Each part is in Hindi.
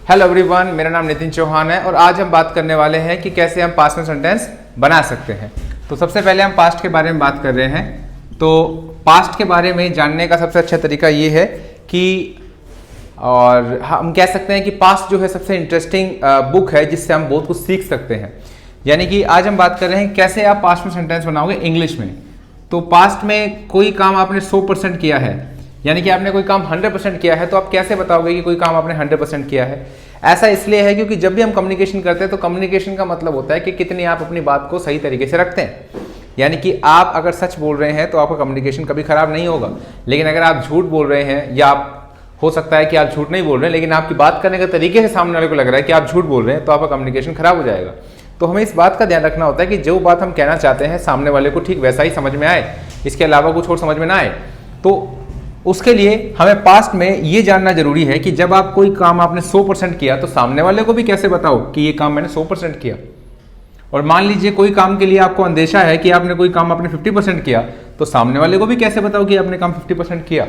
हेलो एवरीवन, मेरा नाम नितिन चौहान है और आज हम बात करने वाले हैं कि कैसे हम पास्ट में सेंटेंस बना सकते हैं। तो सबसे पहले हम पास्ट के बारे में बात कर रहे हैं। तो पास्ट के बारे में जानने का सबसे अच्छा तरीका ये है कि और हम कह सकते हैं कि पास्ट जो है सबसे इंटरेस्टिंग बुक है जिससे हम बहुत कुछ सीख सकते हैं। यानी कि आज हम बात कर रहे हैं कैसे आप पास्ट में सेंटेंस बनाओगे इंग्लिश में। तो पास्ट में कोई काम आपने 100% किया है, यानी कि आपने कोई काम 100% किया है, तो आप कैसे बताओगे कि कोई काम आपने 100% किया है। ऐसा इसलिए है क्योंकि जब भी हम कम्युनिकेशन करते हैं तो कम्युनिकेशन का मतलब होता है कि कितनी आप अपनी बात को सही तरीके से रखते हैं। यानी कि आप अगर सच बोल रहे हैं तो आपका कम्युनिकेशन कभी खराब नहीं होगा, लेकिन अगर आप झूठ बोल रहे हैं या आप हो सकता है कि आप झूठ नहीं बोल रहे हैं लेकिन आपकी बात करने के तरीके से सामने वाले को लग रहा है कि आप झूठ बोल रहे हैं, तो आपका कम्युनिकेशन खराब हो जाएगा। तो हमें इस बात का ध्यान रखना होता है कि जो बात हम कहना चाहते हैं सामने वाले को ठीक वैसा ही समझ में आए, इसके अलावा कुछ और समझ में ना आए। तो उसके लिए हमें पास्ट में ये जानना जरूरी है कि जब आप कोई काम आपने 100% किया तो सामने वाले को भी कैसे बताओ कि ये काम मैंने 100% किया। और मान लीजिए कोई काम के लिए आपको अंदेशा है कि आपने कोई काम आपने 50% किया, तो सामने वाले को भी कैसे बताओ कि आपने काम 50% किया।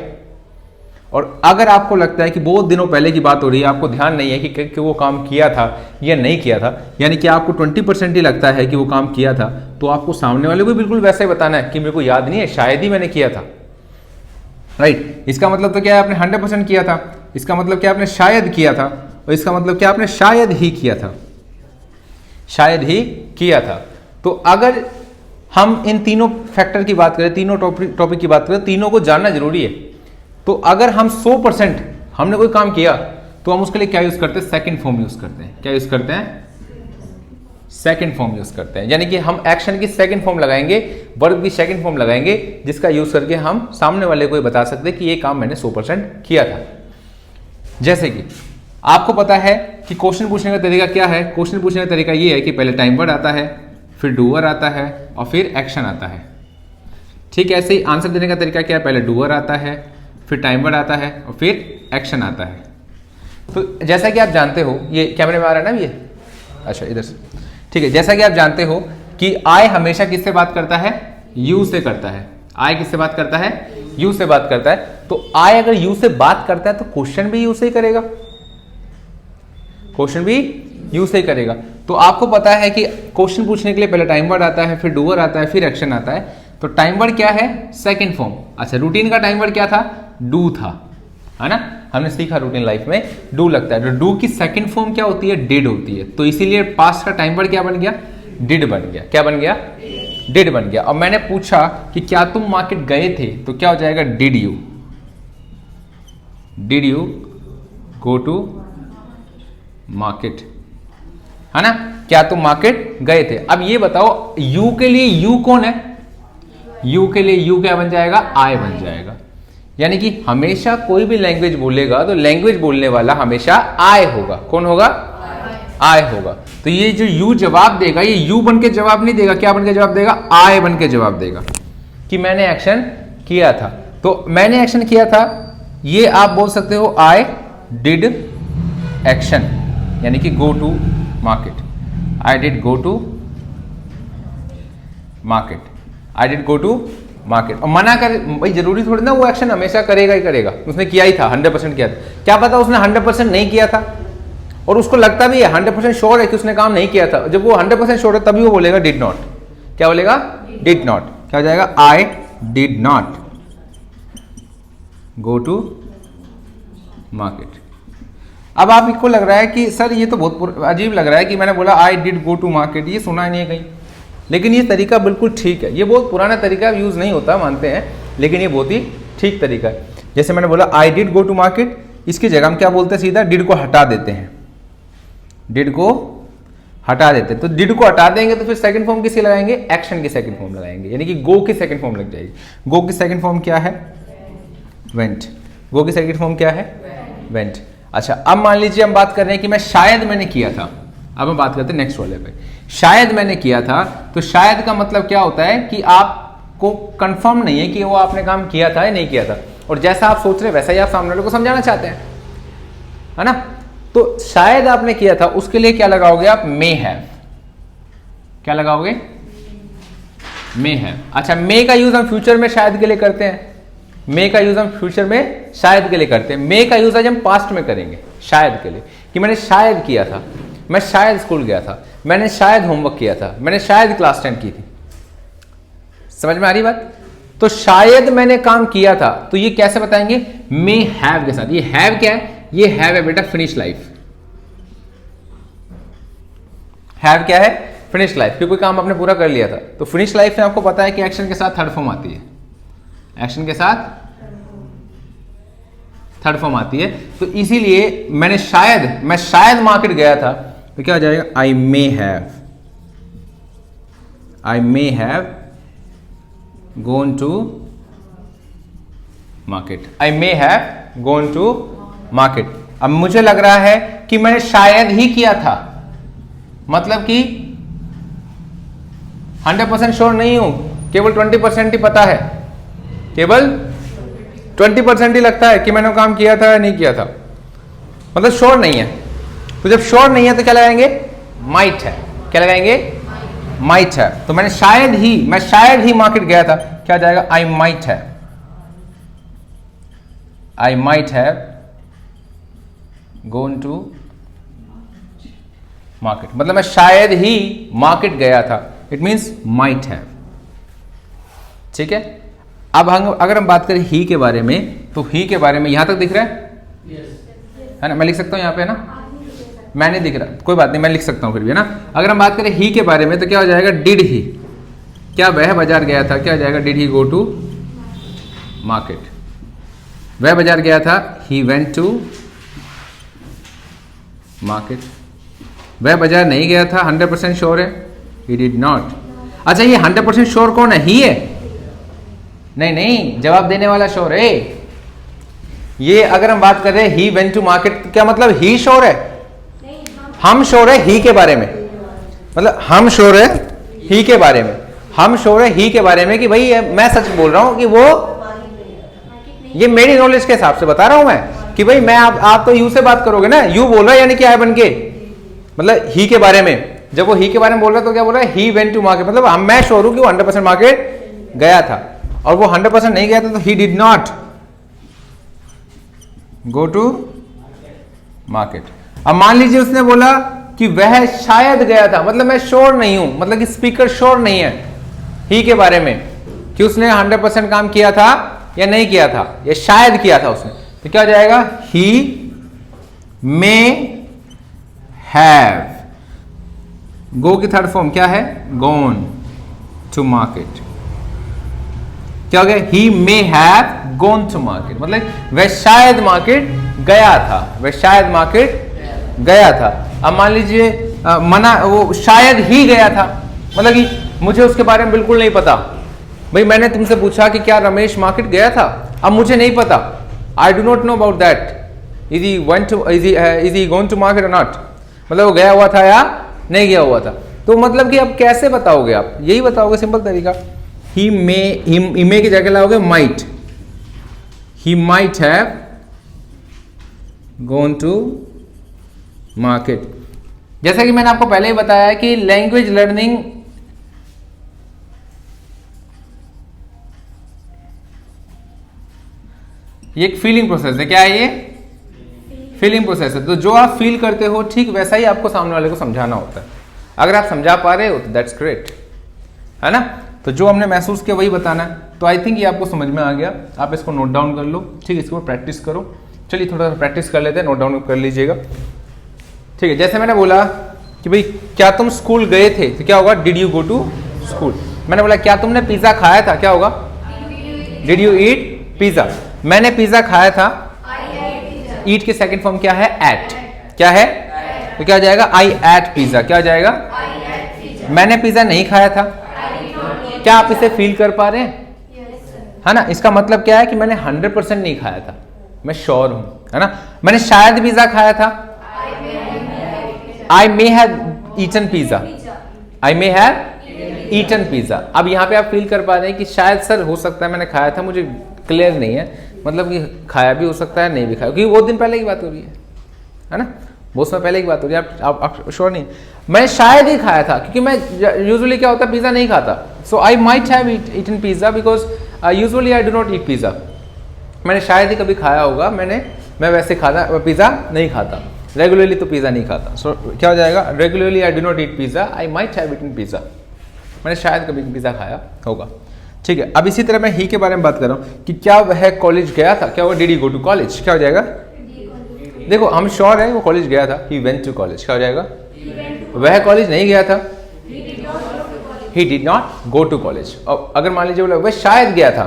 और अगर आपको लगता है कि बहुत दिनों पहले की बात हो रही है, आपको ध्यान नहीं है कि वो काम किया था या नहीं किया था, यानी कि आपको 20% ही लगता है कि वो काम किया था, तो आपको सामने वाले को बिल्कुल वैसे ही बताना है कि मेरे को याद नहीं है, शायद ही मैंने किया था। राइट, इसका मतलब तो क्या है, आपने 100% किया था। इसका मतलब क्या, आपने शायद किया था। और इसका मतलब क्या, आपने शायद ही किया था। शायद ही किया था। तो अगर हम इन तीनों फैक्टर की बात करें, तीनों टॉपिक की बात करें, तीनों को जानना जरूरी है। तो अगर हम 100% हमने कोई काम किया तो हम उसके लिए क्या यूज करते हैं, सेकंड फॉर्म यूज करते हैं। क्या यूज करते हैं, सेकंड फॉर्म यूज करते हैं। यानी कि हम एक्शन की सेकंड फॉर्म लगाएंगे, वर्ब की सेकंड फॉर्म लगाएंगे, जिसका यूज करके हम सामने वाले को बता सकते हैं कि ये काम मैंने 100% किया था। जैसे कि आपको पता है कि क्वेश्चन पूछने का तरीका क्या है। क्वेश्चन पूछने का तरीका ये है कि पहले टाइम वर्ड आता है, फिर डूअर आता है और फिर एक्शन आता है। ठीक है, ऐसे ही आंसर देने का तरीका क्या है, पहले डूअर आता है, फिर टाइम वर्ड आता है और फिर एक्शन आता है। तो जैसा कि आप जानते हो, ये कैमरे में आ रहा है ना ये, अच्छा इधर से, ठीक है। जैसा कि आप जानते हो कि आई हमेशा किससे बात करता है, यू से करता है। आई किससे बात करता है, यू से बात करता है। तो आई अगर यू से बात करता है तो क्वेश्चन भी यू से ही करेगा, क्वेश्चन भी यू से ही करेगा। तो आपको पता है कि क्वेश्चन पूछने के लिए पहले टाइम वर्ड आता है, फिर डूअर आता है, फिर एक्शन आता है। तो टाइम वर्ड क्या है, सेकंड फॉर्म। अच्छा, रूटीन का टाइम वर्ड क्या था, डू था, है ना। हमने सीखा रूटीन लाइफ में डू लगता है। तो डू की सेकंड फॉर्म क्या होती है, डिड होती है। तो इसीलिए पास्ट का टाइम वर्ड क्या बन गया, डिड बन गया। क्या बन गया, डिड बन गया। और मैंने पूछा कि क्या तुम मार्केट गए थे, तो क्या हो जाएगा, did you, did you go to market, है ना। क्या तुम मार्केट गए थे। अब ये बताओ यू के लिए यू कौन है, यू के लिए यू क्या बन जाएगा, आई बन जाएगा। यानी कि हमेशा कोई भी लैंग्वेज बोलेगा तो लैंग्वेज बोलने वाला हमेशा आई होगा। कौन होगा, आई होगा। तो ये जो यू जवाब देगा, ये यू बन के जवाब नहीं देगा, क्या बन के जवाब देगा, आई बन के जवाब देगा कि मैंने एक्शन किया था। तो मैंने एक्शन किया था, ये आप बोल सकते हो आई डिड एक्शन, यानी कि go to market. I did go to market, I did go to market. और मना कर भाई, जरूरी थोड़ी ना वो एक्शन हमेशा करेगा ही करेगा। उसने किया ही था, 100% किया था। क्या पता उसने 100% नहीं किया था और उसको लगता भी है 100% श्योर है कि उसने काम नहीं किया था। जब वो 100% श्योर है तभी वो बोलेगा डिड नॉट। क्या बोलेगा, डिड नॉट। क्या हो जाएगा, I did not go to market. अब आपको लग रहा है कि सर ये तो बहुत अजीब लग रहा है कि मैंने बोला I did go to market, ये सुना ही नहीं है कहीं। लेकिन ये तरीका बिल्कुल ठीक है। ये बहुत पुराना तरीका, यूज नहीं होता मानते हैं, लेकिन ये बहुत ही ठीक तरीका है। जैसे मैंने बोला I did go to market, इसकी जगह हम क्या बोलते हैं, सीधा डिड को हटा देते हैं, डिड को हटा देते हैं। तो डिड को हटा देंगे तो फिर सेकंड फॉर्म किसकी लगाएंगे, एक्शन की सेकंड फॉर्म लगाएंगे, यानी कि गो की सेकंड फॉर्म लग जाएगी। गो की सेकंड फॉर्म क्या है, वेंट। गो की सेकंड फॉर्म क्या है, वेंट। अच्छा, अब मान लीजिए हम बात कर रहे हैं कि मैं शायद मैंने किया था। अब हम बात करते हैं नेक्स्ट वाले पे, शायद मैंने किया था। तो शायद का मतलब क्या होता है कि आपको कंफर्म नहीं है कि वो आपने काम किया था या नहीं किया था, और जैसा आप सोच रहे वैसा ही आप सामने वाले को समझाना चाहते हैं, है ना। तो शायद आपने किया था, उसके लिए क्या लगाओगे आप, मे हैव। क्या लगाओगे, मे हैव। अच्छा, मे का यूज हम फ्यूचर में शायद के लिए करते हैं, मे का यूज हम फ्यूचर में शायद के लिए करते हैं। मे का यूज आज हम पास्ट में करेंगे शायद के लिए, कि कि मैंने शायद किया था, मैं शायद स्कूल गया था, मैंने शायद होमवर्क किया था, मैंने शायद क्लास 10 की थी। समझ में आ रही बात? तो शायद मैंने काम किया था, तो ये कैसे बताएंगे? मे हैव के साथ। ये हैव क्या है? ये हैव है बेटा फिनिश लाइफ। हैव क्या है? फिनिश लाइफ, कि कोई काम आपने पूरा कर लिया था। तो फिनिश लाइफ में आपको पता है कि एक्शन के साथ थर्ड फॉर्म आती है, एक्शन के साथ थर्ड फॉर्म आती है। तो इसीलिए मैं शायद मार्केट गया था, तो क्या हो जाएगा? I may have gone to market। I may have gone to market। अब मुझे लग रहा है कि मैंने शायद ही किया था, मतलब कि 100% श्योर नहीं हूं, केवल 20% ही पता है, केवल 20% ही लगता है कि मैंने काम किया था या नहीं किया था, मतलब श्योर नहीं है। तो जब श्योर नहीं है तो क्या लगाएंगे? माइट है। क्या लगाएंगे? माइट है। तो मैं शायद ही मार्केट गया था, क्या जाएगा? I might have gone to market, मतलब मैं शायद ही मार्केट गया था, इट मींस माइट हैव। ठीक है। अब अगर हम बात करें ही के बारे में, तो ही के बारे में यहां तक दिख रहा है? है ना? मैं लिख सकता हूं यहां पे, है ना? मैं नहीं दिख रहा, कोई बात नहीं, मैं लिख सकता हूं फिर भी, है ना? अगर हम बात करें ही के बारे में, तो क्या हो जाएगा? डिड ही, क्या वह बाजार गया था? क्या हो जाएगा? Did he go to market. वह बाजार गया था, ही वेंट टू मार्केट। वह बाजार नहीं गया था, 100% श्योर है, ही डिड नॉट। अच्छा, ये 100% श्योर कौन है? ही है? नहीं, जवाब देने वाला श्योर है। ये अगर हम बात कर रहे हैं ही वेंट टू मार्केट, क्या मतलब ही श्योर है? हम श्योर है ही के बारे में, मतलब हम श्योर है ही के बारे में, हम श्योर है ही के बारे में कि भाई मैं सच बोल रहा हूं कि वो, ये मेरी नॉलेज के हिसाब से बता रहा हूं मैं कि भाई मैं आप तो यू से बात करोगे ना, यू बोल रहा है यानी क्या है बन के, मतलब ही के बारे में। जब वो ही के बारे में बोल रहा है तो क्या बोल रहा है? ही वेंट टू मार्केट, मतलब मैं श्योर हूं कि वो 100% मार्केट गया था, और वो 100% नहीं गया था, तो he did not go to market. अब मान लीजिए उसने बोला कि वह शायद गया था, मतलब मैं श्योर नहीं हूं, मतलब कि स्पीकर श्योर नहीं है ही के बारे में कि उसने 100% काम किया था या नहीं किया था, या शायद किया था उसने। तो क्या हो जाएगा? ही मे हैव, गो की थर्ड फॉर्म क्या है? Gone to market. क्या हो गया? He may have gone to market, मतलब वह शायद मार्केट गया था, वह शायद मार्केट गया था। अब मान लीजिए वो शायद ही गया था, मतलब कि मुझे उसके बारे में बिल्कुल नहीं पता। भाई मैंने तुमसे पूछा कि क्या रमेश मार्केट गया था, अब मुझे नहीं पता, I do not know about that, is he going to market और नॉट, मतलब वो गया हुआ था या नहीं गया हुआ था। तो मतलब कि अब कैसे बताओगे आप? यही बताओगे सिंपल तरीका, ही मे की जगह लाओगे might, he might have gone to market. जैसा कि मैंने आपको पहले ही बताया कि लैंग्वेज लर्निंग ये एक फीलिंग प्रोसेस है। क्या है ये? फीलिंग प्रोसेस है। तो जो आप फील करते हो ठीक वैसा ही आपको सामने वाले को समझाना होता है। अगर आप समझा पा रहे हो तो दैट्स ग्रेट, है ना? तो जो हमने महसूस किया वही बताना है। तो आई थिंक ये आपको समझ में आ गया। आप इसको नोट डाउन कर लो, ठीक है? इसको प्रैक्टिस करो। चलिए थोड़ा सा प्रैक्टिस कर लेते हैं, नोट डाउन कर लीजिएगा, ठीक है? जैसे मैंने बोला कि भाई क्या तुम स्कूल गए थे, तो क्या होगा? Did you go to school. मैंने बोला क्या तुमने पिज्जा खाया था, क्या होगा? Did you eat pizza. मैंने पिज्जा खाया था, ईट की सेकंड फॉर्म क्या है? एट। क्या है? तो क्या हो जाएगा? आई एट पिज्जा। क्या हो जाएगा? मैंने पिज्जा नहीं खाया था। क्या आप इसे फील कर पा रहे हैं? है ना? इसका मतलब क्या है कि मैंने 100% नहीं खाया था, मैं श्योर हूं, है ना? मैंने शायद पिज्जा खाया था, I may have eaten pizza, I may have eaten pizza. अब यहाँ पे आप फील कर पा रहे हैं कि शायद सर हो सकता है मैंने खाया था, मुझे क्लियर नहीं है, मतलब कि खाया भी हो सकता है नहीं भी खाया, क्योंकि बहुत दिन पहले की बात हो रही है ना? बहुत समय पहले की बात हो रही है, आप श्योर नहीं। मैं शायद ही खाया था, क्योंकि मैं यूजुअली क्या होता है पिज्जा नहीं खाता, so I might have eaten pizza because usually I do not eat pizza. मैंने शायद ही कभी खाया होगा, मैं वैसे खाता पिज्जा नहीं खाता। रेगुलरली तो पिज़्ज़ा नहीं खाता। सो क्या हो जाएगा, regularly I do not eat pizza, I might have eaten pizza, मैंने शायद कभी पिज़्ज़ा खाया होगा। ठीक है, अब इसी तरह मैं ही के बारे में बात कर रहा हूँ कि क्या वह कॉलेज गया था, क्या होगा, did he go to college, क्या हो जाएगा, देखो हम श्योर है वो कॉलेज गया था, ही वेंट टू कॉलेज, क्या हो जाएगा, वह कॉलेज नहीं गया था, he did not go to college. और अगर मान लीजिए बोला वह शायद गया था,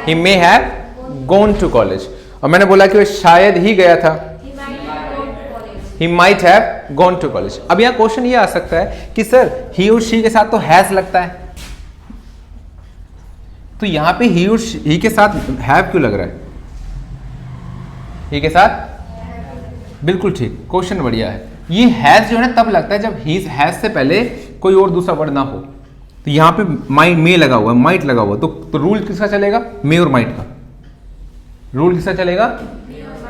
he may have gone to college. और मैंने बोला कि वह शायद ही गया था, he might have gone to college. अब यहाँ क्वेश्चन ये आ सकता है कि सर ही और शी के साथ तो हैज लगता है, तो यहां पे ही और ही के साथ हैव क्यों लग रहा है, ही के साथ, बिल्कुल ठीक, क्वेश्चन बढ़िया है। ये हैज जो है ना तब लगता है जब ही हैज से पहले कोई और दूसरा वर्ड ना हो, तो यहाँ पे माइट मे लगा हुआ है, माइट लगा हुआ, तो रूल किसका चलेगा, मे और माइट का, रूल किसका चलेगा,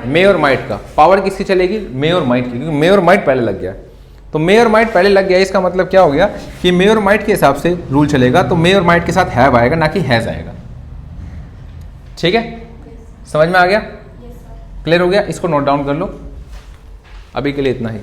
मे और माइट का। पावर किसकी चलेगी, मे और माइट की, क्योंकि मे और माइट पहले लग गया, तो मे और माइट पहले लग गया, इसका मतलब क्या हो गया कि मे और माइट के हिसाब से रूल चलेगा, तो मे और माइट के साथ हैव आएगा, ना कि हैज आएगा। ठीक है, समझ में आ गया, क्लियर हो गया, इसको नोट डाउन कर लो, अभी के लिए इतना ही।